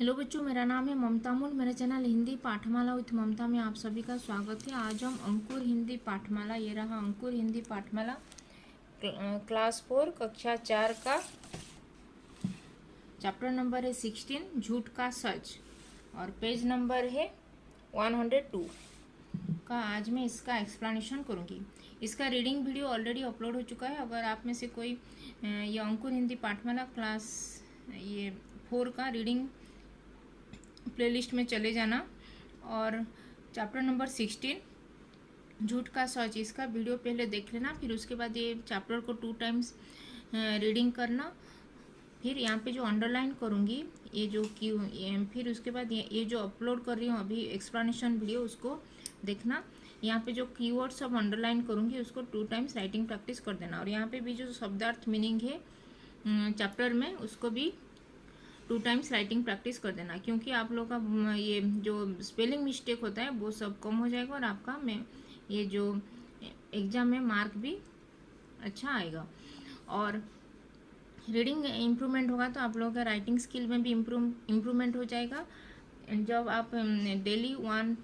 Hello बच्चों, मेरा नाम है ममता मूल। मेरे चैनल हिंदी पाठमाला विथ ममता में आप सभी का स्वागत है। आज हम अंकुर हिंदी पाठमाला, ये रहा अंकुर हिंदी पाठमाला क्लास 4 कक्षा 4 का चैप्टर नंबर है 16 झूठ का सच और पेज नंबर है 102 का आज मैं इसका एक्सप्लेनेशन करूँगी। इसका रीडिंग वीडियो ऑलरेडी अपलोड हो चुका है। अगर आप में से कोई ये अंकुर हिंदी पाठमाला क्लास ये 4 का रीडिंग प्लेलिस्ट में चले जाना और चैप्टर नंबर 16 झूठ का सच, इसका वीडियो पहले देख लेना। फिर उसके बाद ये चैप्टर को 2 टाइम्स रीडिंग करना। फिर यहाँ पे जो अंडरलाइन करूँगी ये जो फिर उसके बाद ये जो अपलोड कर रही हूँ अभी एक्सप्लेनेशन वीडियो, उसको देखना। यहाँ पे जो कीवर्ड सब अंडरलाइन करूँगी उसको 2 टाइम्स राइटिंग प्रैक्टिस कर देना। और यहाँ पे भी जो शब्दार्थ मीनिंग है चैप्टर में उसको भी 2 टाइम्स राइटिंग प्रैक्टिस कर देना, क्योंकि आप लोग का ये जो स्पेलिंग मिस्टेक होता है वो सब कम हो जाएगा और आपका ये जो एग्ज़ाम में मार्क भी अच्छा आएगा। और रीडिंग इम्प्रूवमेंट होगा तो आप लोगों का राइटिंग स्किल में भी इम्प्रूवमेंट हो जाएगा। जब आप डेली 1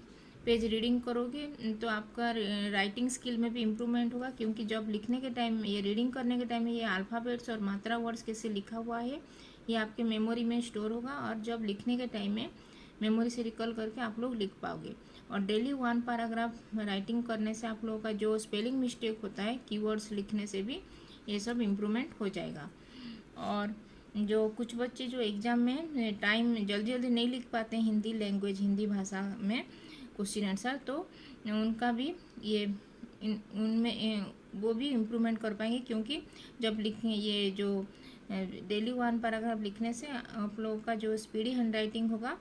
पेज रीडिंग करोगे तो आपका राइटिंग स्किल में भी इम्प्रूवमेंट होगा, क्योंकि जब लिखने के टाइम ये रीडिंग करने के टाइम में ये अल्फ़ाबेट्स और मात्रा वर्ड्स कैसे लिखा हुआ है ये आपके मेमोरी में स्टोर होगा और जब लिखने के टाइम में मेमोरी से रिकॉल करके आप लोग लिख पाओगे। और डेली 1 पैराग्राफ राइटिंग करने से आप लोगों का जो स्पेलिंग मिस्टेक होता है कीवर्ड्स लिखने से भी ये सब इम्प्रूवमेंट हो जाएगा। और जो कुछ बच्चे जो एग्ज़ाम में टाइम जल्दी जल्दी नहीं लिख पाते हैं हिंदी लैंग्वेज, हिंदी भाषा में क्वेश्चन आंसर, तो उनका भी ये उनमें वो भी इम्प्रूवमेंट कर पाएंगे, क्योंकि जब लिखें ये जो डेली 1 पैराग्राफ लिखने से आप लोगों का जो स्पीडी हैंड राइटिंग होगा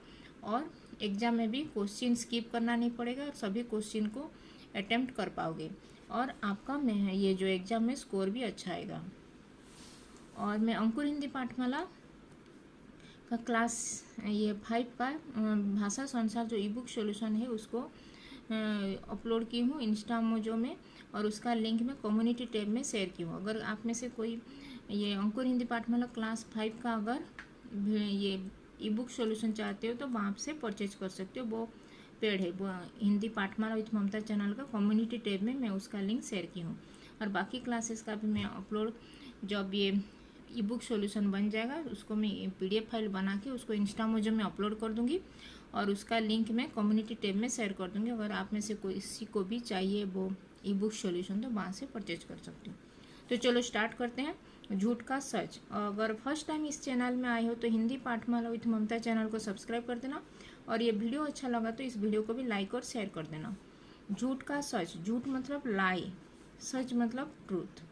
और एग्ज़ाम में भी क्वेश्चन स्किप करना नहीं पड़ेगा और सभी क्वेश्चन को अटेम्प्ट कर पाओगे और आपका ये जो एग्ज़ाम में स्कोर भी अच्छा आएगा। और मैं अंकुर हिंदी पाठमाला का क्लास ये 5 का भाषा संसार जो ई बुक सोल्यूशन है उसको अपलोड की हूँ इंस्टा मोजो में और उसका लिंक मैं कम्युनिटी टैब में शेयर की हूँ। अगर आप में से कोई ये अंकुर हिंदी पाठमाला क्लास 5 का अगर ये ई बुक सोल्यूशन चाहते हो तो वहाँ से परचेज कर सकते हो। वो पेड है, वो हिंदी पाठमाला विथ ममता चैनल का कम्युनिटी टैब में मैं उसका लिंक शेयर की हूँ। और बाकी क्लासेस का भी मैं अपलोड जब ये ई बुक सोल्यूशन बन जाएगा उसको मैं PDF फाइल बना के उसको इंस्टा मोजो में अपलोड कर दूँगी और उसका लिंक मैं कम्युनिटी टैब में शेयर कर दूँगी। अगर आप में से किसी को भी चाहिए वो ई बुक सोल्यूशन तो वहाँ से परचेज कर सकते हो। तो चलो स्टार्ट करते हैं झूठ का सच। अगर फर्स्ट टाइम इस चैनल में आए हो तो हिंदी पाठमाला विथ ममता चैनल को सब्सक्राइब कर देना और ये वीडियो अच्छा लगा तो इस वीडियो को भी लाइक और शेयर कर देना। झूठ का सच, झूठ मतलब लाई, सच मतलब ट्रूथ।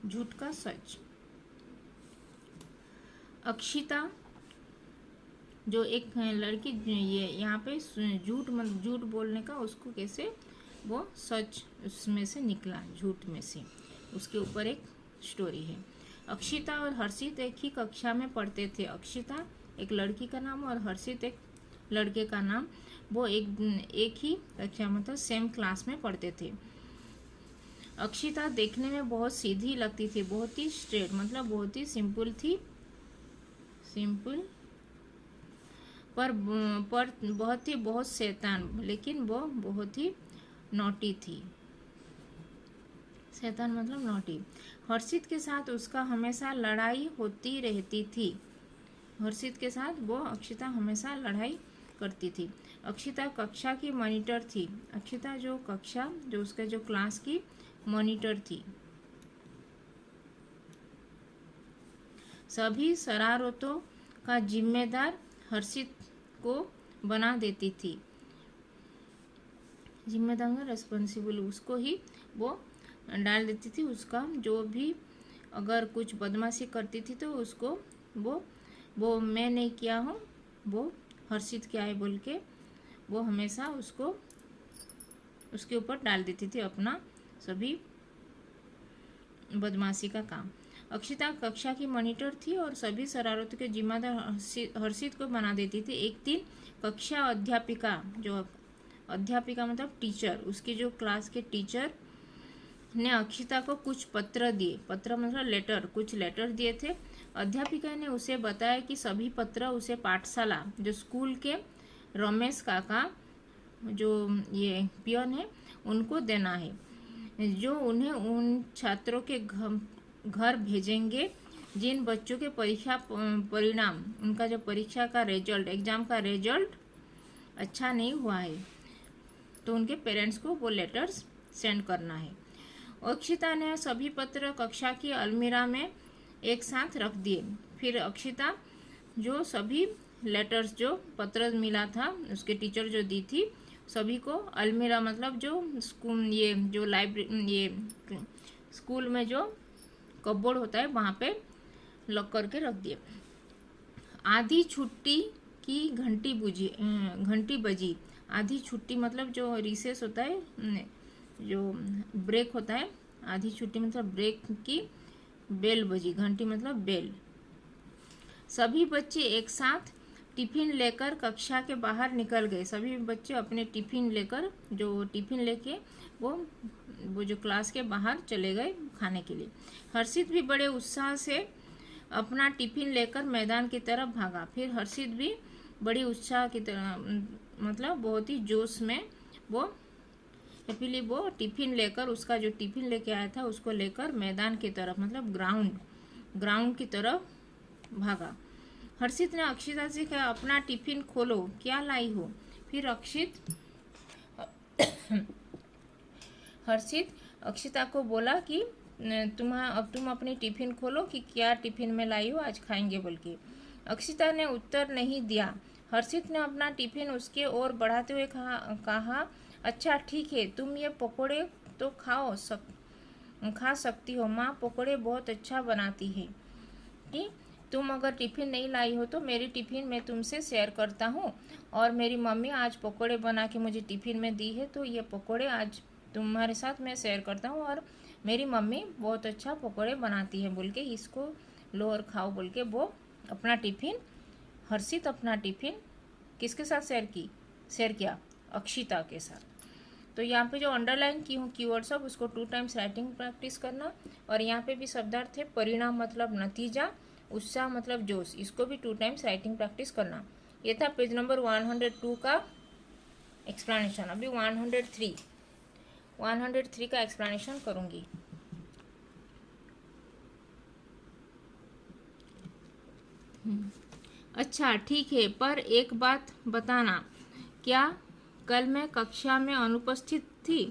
झूठ का सच। अक्षिता जो एक लड़की ये यहाँ पे झूठ बोलने का उसको कैसे वो सच उसमें से निकला, झूठ में से, उसके ऊपर एक स्टोरी है। अक्षिता और हर्षित एक ही कक्षा में पढ़ते थे। अक्षिता एक लड़की का नाम और हर्षित एक लड़के का नाम। वो एक ही कक्षा मतलब सेम क्लास में पढ़ते थे। अक्षिता देखने में बहुत सीधी लगती थी, बहुत ही स्ट्रेट मतलब बहुत ही सिंपल थी, सिंपल पर बहुत शैतान, लेकिन वो बहुत ही नॉटी थी। शैतान मतलब नॉटी। हर्षित के साथ उसका हमेशा लड़ाई होती रहती थी। हर्षित के साथ वो अक्षिता हमेशा लड़ाई करती थी। अक्षिता कक्षा की मॉनिटर थी। अक्षिता जो कक्षा जो उसका जो क्लास की मॉनिटर थी। सभी शरारतों का जिम्मेदार हर्षित को बना देती थी। जिम्मेदार में रेस्पॉन्सिबल उसको ही वो डाल देती थी। उसका जो भी अगर कुछ बदमाशी करती थी तो उसको वो मैं नहीं किया हूँ, वो हर्षित क्या है बोल के वो हमेशा उसको उसके ऊपर डाल देती थी अपना सभी बदमाशी का काम। अक्षिता कक्षा की मॉनिटर थी और सभी शरारतों के जिम्मेदार हर्षित को बना देती थी। एक दिन कक्षा अध्यापिका, जो अध्यापिका मतलब टीचर, उसकी जो क्लास के टीचर ने अक्षिता को कुछ पत्र दिए। पत्र मतलब लेटर, कुछ लेटर दिए थे अध्यापिका ने उसे बताया कि सभी पत्र उसे पाठशाला जो स्कूल के रमेश काका जो ये पियन है उनको देना है, जो उन्हें उन छात्रों के घर भेजेंगे जिन बच्चों के परीक्षा परिणाम, उनका जो परीक्षा का रिजल्ट, एग्जाम का रिजल्ट अच्छा नहीं हुआ है, तो उनके पेरेंट्स को वो लेटर्स सेंड करना है। अक्षिता ने सभी पत्र कक्षा की अलमीरा में एक साथ रख दिए। फिर अक्षिता जो सभी लेटर्स जो पत्र मिला था उसके टीचर जो दी थी सभी को अलमीरा मतलब जो स्कूल ये जो लाइब्रेरी ये स्कूल में जो कपबोर्ड होता है वहाँ पे लॉक करके रख दिए। आधी छुट्टी की घंटी बजी। आधी छुट्टी मतलब जो रिसेस होता है, जो ब्रेक होता है, आधी छुट्टी मतलब ब्रेक की बेल बजी, घंटी मतलब बेल। सभी बच्चे एक साथ टिफिन लेकर कक्षा के बाहर निकल गए। सभी बच्चे अपने टिफिन लेकर वो जो क्लास के बाहर चले गए खाने के लिए। हर्षित भी बड़े उत्साह से अपना टिफिन लेकर मैदान की तरफ भागा। फिर हर्षित भी बड़ी उत्साह की तरह मतलब बहुत ही जोश में वो टिफिन लेकर, उसका जो टिफिन लेके आया था उसको लेकर मैदान की तरफ मतलब ग्राउंड की तरफ भागा। हर्षित ने अक्षिता से कहा, अपना टिफिन खोलो, क्या लाई हो। फिर हर्षित अक्षिता को बोला कि अब तुम अपनी टिफिन खोलो कि क्या टिफिन में लाई हो, आज खाएंगे बोल के। अक्षिता ने उत्तर नहीं दिया। हर्षित ने अपना टिफिन उसके ओर बढ़ाते हुए कहा, अच्छा ठीक है, तुम ये पकोड़े तो खा सकती हो, माँ पकोड़े बहुत अच्छा बनाती है। कि तुम अगर टिफिन नहीं लाई हो तो मेरी टिफिन मैं तुमसे शेयर करता हूँ, और मेरी मम्मी आज पकोड़े बना के मुझे टिफिन में दी है, तो ये पकोड़े आज तुम्हारे साथ मैं शेयर करता हूँ, और मेरी मम्मी बहुत अच्छा पकोड़े बनाती है बोल के इसको लो और खाओ बोल के वो अपना टिफिन, हर्षित अपना टिफिन किसके साथ शेयर किया, अक्षिता के साथ। तो यहाँ पे जो अंडरलाइन की हूँ कीवर्ड्स अब उसको 2 टाइम्स राइटिंग प्रैक्टिस करना, और यहाँ पे भी शब्दार्थ है परिणाम मतलब नतीजा, उत्साह मतलब जोश, इसको भी 2 टाइम्स राइटिंग प्रैक्टिस करना। ये था पेज नंबर 102 का एक्सप्लेनेशन। अभी 103 का एक्सप्लेनेशन करूँगी। अच्छा ठीक है, पर एक बात बताना, क्या कल मैं कक्षा में अनुपस्थित थी?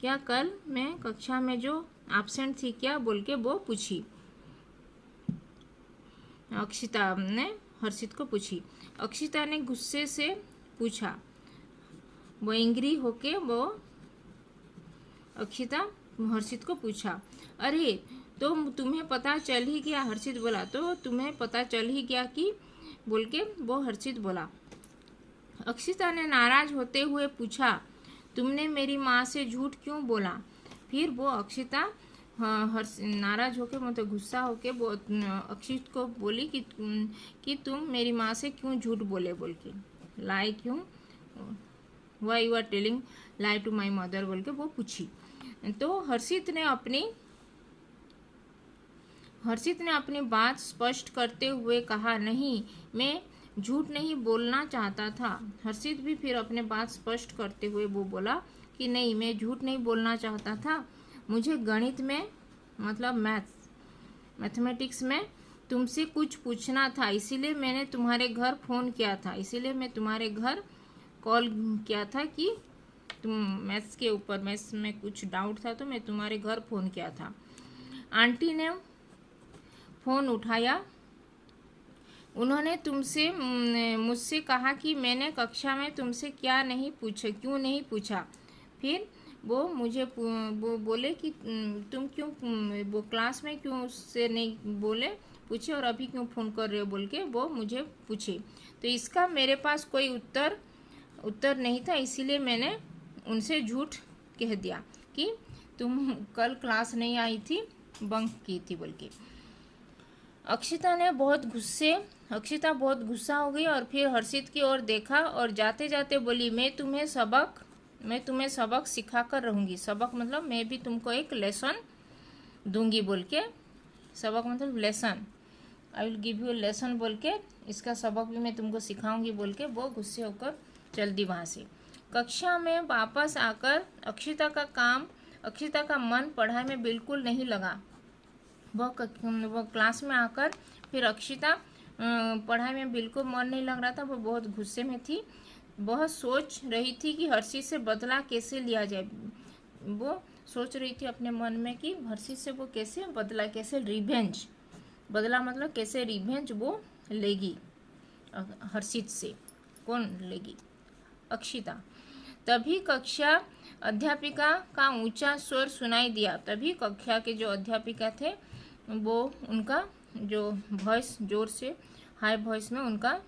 क्या कल मैं कक्षा में जो एब्सेंट थी क्या बोल के वो पूछी। अक्षिता ने हर्षित को पूछी। अक्षिता ने गुस्से से पूछा, वो एंग्री होके वो अक्षिता हर्षित को पूछा, अरे तो तुम्हें पता चल ही गया, हर्षित बोला, तो तुम्हें पता चल ही गया कि बोल के वो हर्षित बोला। अक्षिता ने नाराज होते हुए पूछा, तुमने मेरी माँ से झूठ क्यों बोला? फिर वो अक्षिता नाराज होके मतलब गुस्सा होके वो अक्षित को बोली कि तुम मेरी माँ से क्यों झूठ बोले बोल के, लाई क्यों, why you are telling lie to my mother बोल के वो पूछी। तो हर्षित ने अपनी बात स्पष्ट करते हुए कहा, नहीं मैं झूठ नहीं बोलना चाहता था। हर्षित भी फिर अपने बात स्पष्ट करते हुए वो बोला कि नहीं मैं झूठ नहीं बोलना चाहता था, मुझे गणित में मतलब मैथमेटिक्स में तुमसे कुछ पूछना था, इसीलिए मैंने तुम्हारे घर फ़ोन किया था, इसीलिए मैं तुम्हारे घर कॉल किया था कि तुम मैथ्स के ऊपर मैथ्स में कुछ डाउट था तो मैं तुम्हारे घर फ़ोन किया था। आंटी ने फ़ोन उठाया, उन्होंने मुझसे कहा कि मैंने कक्षा में तुमसे क्यों नहीं पूछा। फिर वो मुझे वो बोले कि तुम क्यों वो क्लास में क्यों उससे नहीं पूछे और अभी क्यों फ़ोन कर रहे हो बोल के वो मुझे पूछे। तो इसका मेरे पास कोई उत्तर नहीं था, इसीलिए मैंने उनसे झूठ कह दिया कि तुम कल क्लास नहीं आई थी, बंक की थी बोल के। अक्षिता बहुत गुस्सा हो गई और फिर हर्षित की ओर देखा और जाते जाते बोली, मैं तुम्हें सबक सिखा कर रहूँगी। सबक मतलब मैं भी तुमको एक लेसन दूंगी बोल के, सबक मतलब lesson. I will give you lesson बोल के, इसका सबक भी मैं तुमको सिखाऊंगी बोल के वो गुस्से होकर चल दी वहाँ से। कक्षा में वापस आकर अक्षिता का मन पढ़ाई में बिल्कुल नहीं लगा। वो क्लास में आकर फिर अक्षिता पढ़ाई में बिल्कुल मन नहीं लग रहा था। वो बहुत गुस्से में थी। बहुत सोच रही थी कि हर्षित से बदला कैसे लिया जाए। वो सोच रही थी अपने मन में कि हर्षित से वो कैसे बदला, कैसे रिवेंज, बदला मतलब कैसे रिवेंज वो लेगी हर्षित से। कौन लेगी? अक्षिता। तभी कक्षा अध्यापिका का ऊंचा स्वर सुनाई दिया। तभी कक्षा के जो अध्यापिका थे वो उनका जो वॉइस जोर से हाई वॉइस में उनका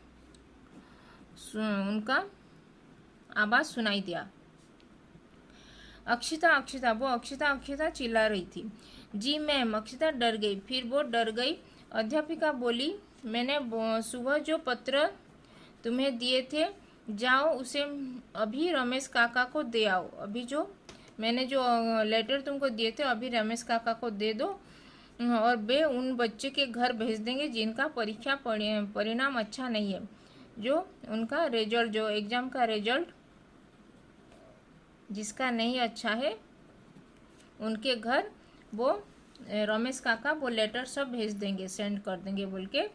आवाज सुनाई दिया। अक्षिता अक्षिता, वो अक्षिता अक्षिता चिल्ला रही थी। जी मैम। अक्षिता डर गई। फिर वो डर गई। अध्यापिका बोली, मैंने सुबह जो पत्र तुम्हें दिए थे, जाओ उसे अभी रमेश काका को दे आओ। अभी जो मैंने जो लेटर तुमको दिए थे अभी रमेश काका को दे दो, और वे उन बच्चे के घर भेज देंगे जिनका परीक्षा परिणाम अच्छा नहीं है, जो उनका रिजल्ट, जो एग्जाम का रिजल्ट जिसका नहीं अच्छा है, उनके घर वो रमेश काका वो लेटर सब भेज देंगे, सेंड कर देंगे बोल के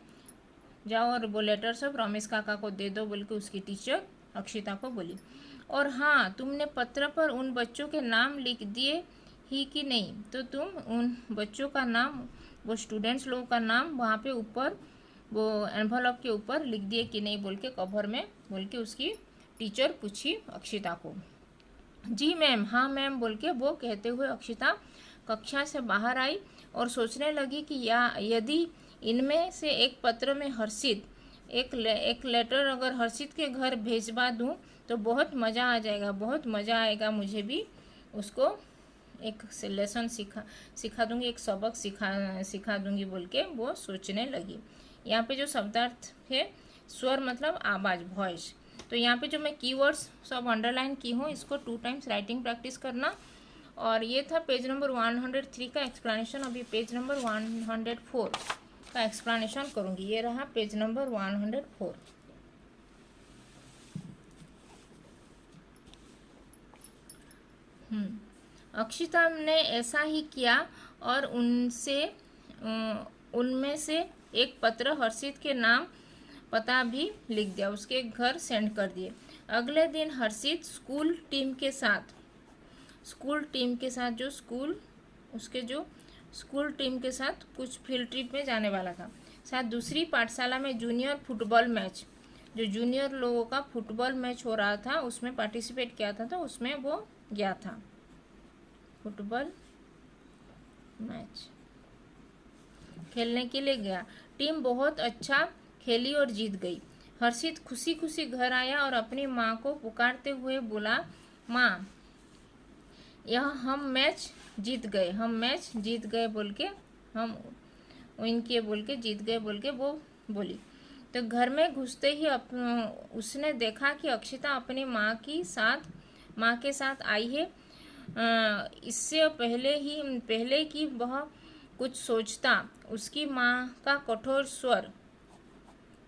जाओ, और वो लेटर सब रमेश काका को दे दो बोल के उसकी टीचर अक्षिता को बोली। और हाँ, तुमने पत्र पर उन बच्चों के नाम लिख दिए ही कि नहीं? तो तुम उन बच्चों का नाम, वो स्टूडेंट्स लोगों का नाम वहाँ पे ऊपर वो एनवलप के ऊपर लिख दिए कि नहीं बोल के, कवर में बोल के उसकी टीचर पूछी अक्षिता को। जी मैम, हाँ मैम बोल के वो कहते हुए अक्षिता कक्षा से बाहर आई और सोचने लगी कि यदि इनमें से एक पत्र में हर्षित एक लेटर अगर हर्षित के घर भेजवा दूँ तो बहुत मज़ा आ जाएगा, बहुत मज़ा आएगा, मुझे भी उसको एक लेसन सिखा दूंगी, एक सबक सिखा दूंगी बोल के वो सोचने लगी। यहाँ पे जो शब्दार्थ है, स्वर मतलब आवाज़, वॉइस। तो यहाँ पे जो मैं कीवर्ड्स सब अंडरलाइन की हूँ, इसको 2 टाइम्स राइटिंग प्रैक्टिस करना। और ये था पेज नंबर 103 का एक्सप्लेनेशन। अभी पेज नंबर 104 का एक्सप्लेनेशन करूँगी। ये रहा पेज नंबर 104। अक्षिता ने ऐसा ही किया और उनमें से एक पत्र हर्षित के नाम पता भी लिख दिया, उसके घर सेंड कर दिए। अगले दिन हर्षित स्कूल टीम के साथ जो स्कूल टीम के साथ कुछ फील्ड ट्रिप में जाने वाला था। साथ दूसरी पाठशाला में जूनियर फुटबॉल मैच, जो जूनियर लोगों का फुटबॉल मैच हो रहा था उसमें पार्टिसिपेट किया था, तो उसमें वो गया था। फुटबॉल मैच खेलने के लिए गया। टीम बहुत अच्छा खेली और जीत गई। हर्षित खुशी खुशी घर आया और अपनी माँ को पुकारते हुए बोला, माँ, हम मैच जीत गए बोल के, हम इनके बोल के जीत गए बोल के वो बोली। तो घर में घुसते ही उसने देखा कि अक्षिता अपनी माँ के साथ आई है। इससे पहले कि वह कुछ सोचता, उसकी माँ का कठोर स्वर,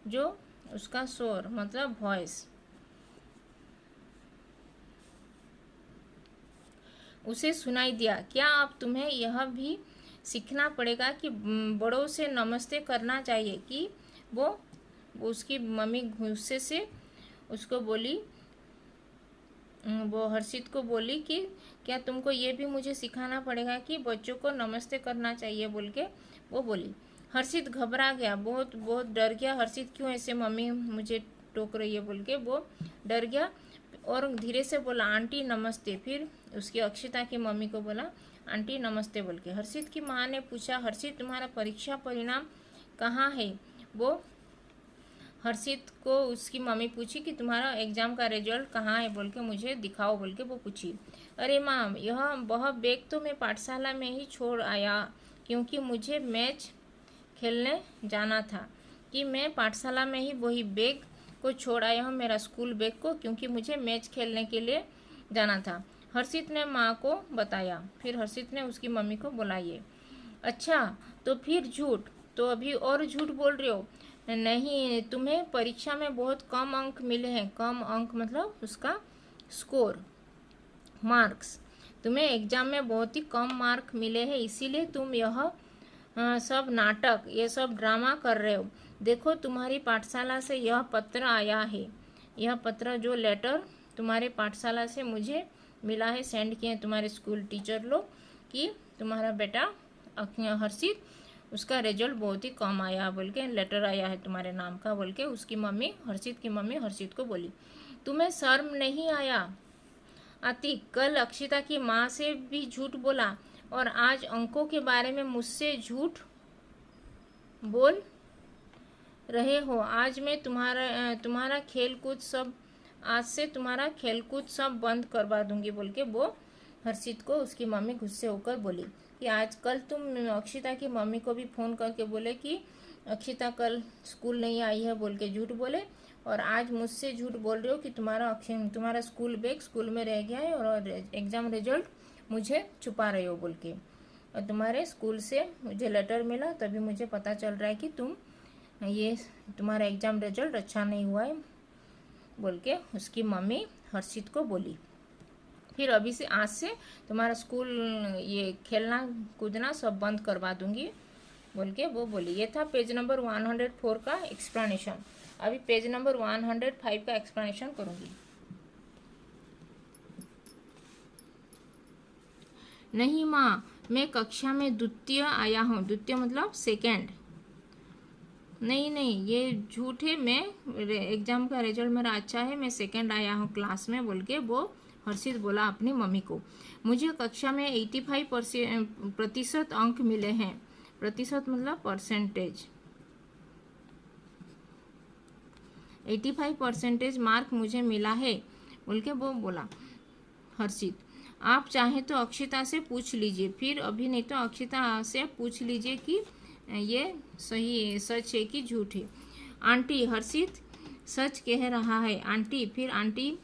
जो उसका स्वर मतलब वॉइस, उसे सुनाई दिया। क्या अब तुम्हें यह भी सीखना पड़ेगा कि बड़ों से नमस्ते करना चाहिए? कि वो उसकी मम्मी गुस्से से उसको बोली, वो हर्षित को बोली कि क्या तुमको ये भी मुझे सिखाना पड़ेगा कि बच्चों को नमस्ते करना चाहिए बोल के वो बोली। हर्षित घबरा गया, बहुत डर गया। हर्षित क्यों ऐसे मम्मी मुझे टोक रही है बोल के वो डर गया और धीरे से बोला, आंटी नमस्ते। फिर उसकी अक्षिता की मम्मी को बोला, आंटी नमस्ते बोल के। हर्षित की माँ ने पूछा, हर्षित तुम्हारा परीक्षा परिणाम कहाँ है? वो हर्षित को उसकी मम्मी पूछी कि तुम्हारा एग्जाम का रिजल्ट कहाँ है बोल के, मुझे दिखाओ बोल के वो पूछी। अरे माँ, वह बैग तो मैं पाठशाला में ही छोड़ आया, क्योंकि मुझे मैच खेलने जाना था। कि मैं पाठशाला में ही वही बैग को छोड़ आया हूँ, मेरा स्कूल बैग को, क्योंकि मुझे मैच खेलने के लिए जाना था। हर्षित ने माँ को बताया। फिर हर्षित ने उसकी मम्मी को बुलाइए। अच्छा, तो फिर झूठ तो अभी और झूठ बोल रहे हो। नहीं, तुम्हें परीक्षा में बहुत कम अंक मिले हैं। कम अंक मतलब उसका स्कोर, मार्क्स। तुम्हें एग्जाम में बहुत ही कम मार्क मिले हैं, इसीलिए तुम यह सब नाटक, ये सब ड्रामा कर रहे हो। देखो, तुम्हारी पाठशाला से यह पत्र आया है। यह पत्र, जो लेटर तुम्हारे पाठशाला से मुझे मिला है, सेंड किए तुम्हारे स्कूल टीचर लोग, कि तुम्हारा बेटा हर्षित, उसका रिजल्ट बहुत ही कम आया बोल के लेटर आया है तुम्हारे नाम का बोल के उसकी मम्मी, हर्षित की मम्मी हर्षित को बोली। तुम्हें शर्म नहीं आया आती? कल अक्षिता की माँ से भी झूठ बोला और आज अंकों के बारे में मुझसे झूठ बोल रहे हो। आज मैं तुम्हारा खेल कूद सब, आज से तुम्हारा खेल कूद सब बंद करवा दूंगी बोल के वो हर्षित को उसकी मम्मी गुस्से होकर बोली कि आज कल तुम अक्षिता की मम्मी को भी फ़ोन करके बोले कि अक्षिता कल स्कूल नहीं आई है बोल के झूठ बोले, और आज मुझसे झूठ बोल रहे हो कि तुम्हारा स्कूल बैग स्कूल में रह गया है और एग्ज़ाम रिजल्ट मुझे छुपा रहे हो बोल के। और तुम्हारे स्कूल से मुझे लेटर मिला, तभी मुझे पता चल रहा है कि तुम्हारा एग्ज़ाम रिजल्ट अच्छा नहीं हुआ है बोल के उसकी मम्मी हर्षित को बोली। फिर अभी से, आज से तुम्हारा स्कूल, ये खेलना कूदना सब बंद करवा दूंगी बोल के वो बोली। ये था पेज नंबर 104 का एक्सप्लेनेशन। अभी पेज नंबर 105 का एक्सप्लेनेशन करूंगी। नहीं माँ, मैं कक्षा में द्वितीय आया हूँ। द्वितीय मतलब सेकंड। नहीं, ये झूठ है। मैं, एग्जाम का रिजल्ट मेरा अच्छा है, मैं सेकंड आया हूँ क्लास में बोल के वो हर्षित बोला अपनी मम्मी को। मुझे कक्षा में 85% अंक मिले हैं। प्रतिशत मतलब परसेंटेज। 85% मार्क मुझे मिला है बोल के वो बोला हर्षित। आप चाहें तो अक्षिता से पूछ लीजिए, फिर अभी नहीं तो अक्षिता से पूछ लीजिए कि ये सही सच है कि झूठ है। आंटी, हर्षित सच कह रहा है आंटी। फिर आंटी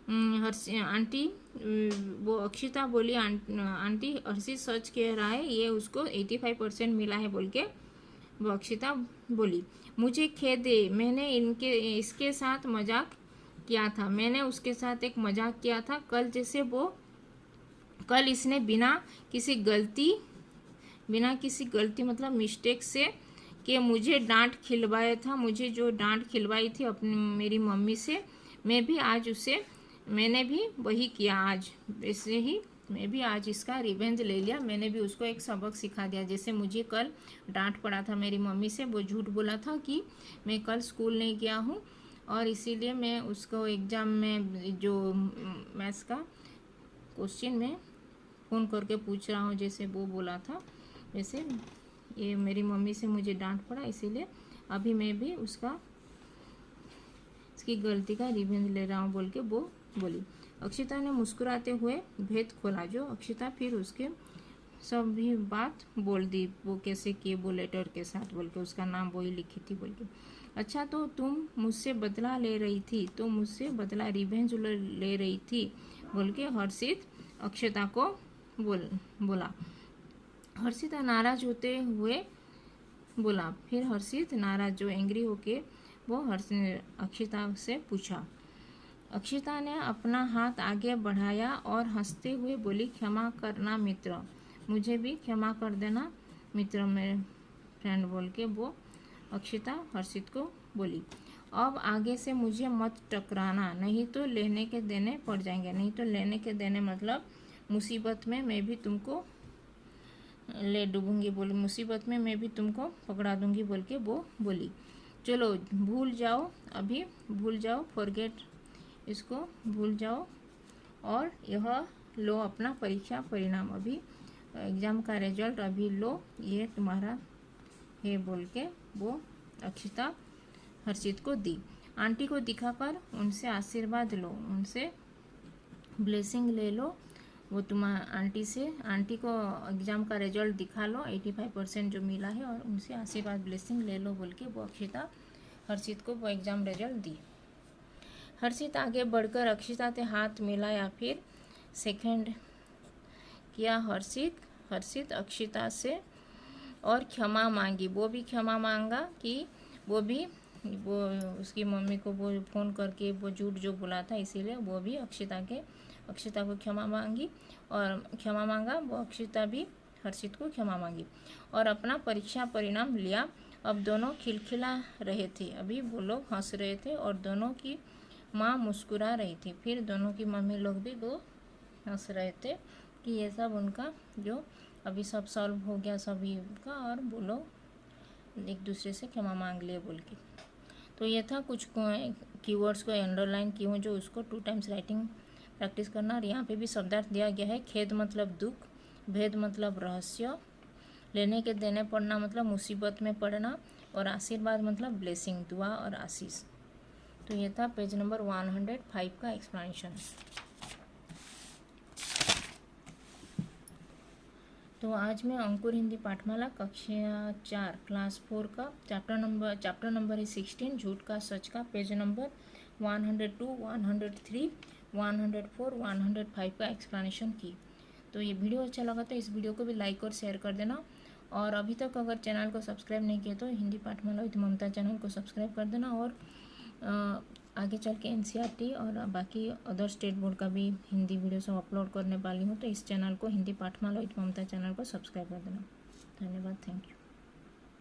वो अक्षिता बोली, आंटी हर्षित सच कह रहा है, ये उसको 85% मिला है बोल के वो अक्षिता बोली। मुझे खेद है, मैंने इसके साथ मजाक किया था। मैंने उसके साथ एक मजाक किया था कल, जैसे वो कल इसने बिना किसी गलती मतलब मिस्टेक से कि मुझे डांट खिलवाया था। मुझे जो डांट खिलवाई थी अपनी मेरी मम्मी से, मैंने भी वही किया आज। वैसे ही मैं भी आज इसका रिवेंज ले लिया। मैंने भी उसको एक सबक सिखा दिया। जैसे मुझे कल डांट पड़ा था मेरी मम्मी से, वो झूठ बोला था कि मैं कल स्कूल नहीं गया हूँ और इसीलिए मैं उसको एग्ज़ाम में जो मैथ्स का क्वेश्चन में फ़ोन करके पूछ रहा हूँ, जैसे वो बोला था, वैसे ये मेरी मम्मी से मुझे डांट पड़ा, इसीलिए अभी मैं भी इसकी गलती का रिवेंज ले रहा हूँ बोल के वो बोली। अक्षिता ने मुस्कुराते हुए भेद खोला। जो अक्षिता फिर उसके सब भी बात बोल दी, वो कैसे किए वो लेटर के साथ बोल के, उसका नाम वही लिखी थी बोल के। अच्छा, तो तुम मुझसे बदला ले रही थी, तो मुझसे बदला रिवेंज ले रही थी बोल के हर्षित अक्षिता को बोला। हर्षिता नाराज होते हुए बोला। फिर हर्षित नाराज, जो एंग्री होके वो अक्षिता से पूछा। अक्षिता ने अपना हाथ आगे बढ़ाया और हंसते हुए बोली, क्षमा करना मित्र, मुझे भी क्षमा कर देना मित्र, मेरे फ्रेंड बोल के वो अक्षिता हर्षित को बोली। अब आगे से मुझे मत टकराना, नहीं तो लेने के देने पड़ जाएंगे। नहीं तो लेने के देने मतलब मुसीबत में मैं भी तुमको ले डूबूंगी बोली, मुसीबत में मैं भी तुमको पकड़ा दूंगी बोल के वो बोली। चलो भूल जाओ, अभी भूल जाओ, फॉरगेट, इसको भूल जाओ और यह लो अपना परीक्षा परिणाम, अभी एग्ज़ाम का रिजल्ट अभी लो, ये तुम्हारा है बोल के वो अक्षिता हर्षित को दी। आंटी को दिखाकर उनसे आशीर्वाद लो, उनसे ब्लेसिंग ले लो। वो आंटी को एग्ज़ाम का रिजल्ट दिखा लो, 85% जो मिला है, और उनसे आशीर्वाद ब्लेसिंग ले लो बोल के वो अक्षिता हर्षित को वो एग्ज़ाम रिजल्ट दी। हर्षित आगे बढ़कर अक्षिता से हाथ मिलाया, फिर सेकंड किया हर्षित अक्षिता से और क्षमा मांगी, वो भी क्षमा मांगा कि वो उसकी मम्मी को वो फ़ोन करके वो झूठ जो बोला था, इसीलिए वो भी अक्षिता को क्षमा मांगी और क्षमा मांगा। वो अक्षिता भी हर्षित को क्षमा मांगी और अपना परीक्षा परिणाम लिया। अब दोनों खिलखिला रहे थे, अभी वो लोग हंस रहे थे और दोनों की माँ मुस्कुरा रही थी। फिर दोनों की मम्मी लोग भी वो हंस रहे थे कि ये सब उनका जो अभी सब सॉल्व हो गया सभी का, और वो लोग एक दूसरे से क्षमा मांग लिए बोल के। तो ये था कुछ कीवर्ड्स को अंडरलाइन की हूँ, जो उसको 2 टाइम्स राइटिंग प्रैक्टिस करना। और यहाँ पे भी शब्दार्थ दिया गया है। खेद मतलब दुख, भेद मतलब रहस्य, लेने के देने पड़ना मतलब मुसीबत में पड़ना, और आशीर्वाद मतलब ब्लेसिंग, दुआ और आशीष। तो ये था पेज नंबर 105 का एक्सप्लेनेशन। तो आज मैं अंकुर हिंदी पाठमाला कक्षा 4 क्लास 4 का चैप्टर नंबर है 16 झूठ का सच का, पेज नंबर 102, 103, 104, 105 का एक्सप्लेनेशन की। तो ये वीडियो अच्छा लगा तो इस वीडियो को भी लाइक और शेयर कर देना। और अभी तक अगर चैनल को सब्सक्राइब नहीं किया तो हिंदी पाठमाला विद ममता चैनल को सब्सक्राइब कर देना। और आगे चल के एनसीईआरटी और बाकी अदर स्टेट बोर्ड का भी हिंदी वीडियो सब अपलोड करने वाली हूँ, तो इस चैनल को हिंदी पाठमाला विद ममता चैनल को सब्सक्राइब कर देना। धन्यवाद, थैंक यू।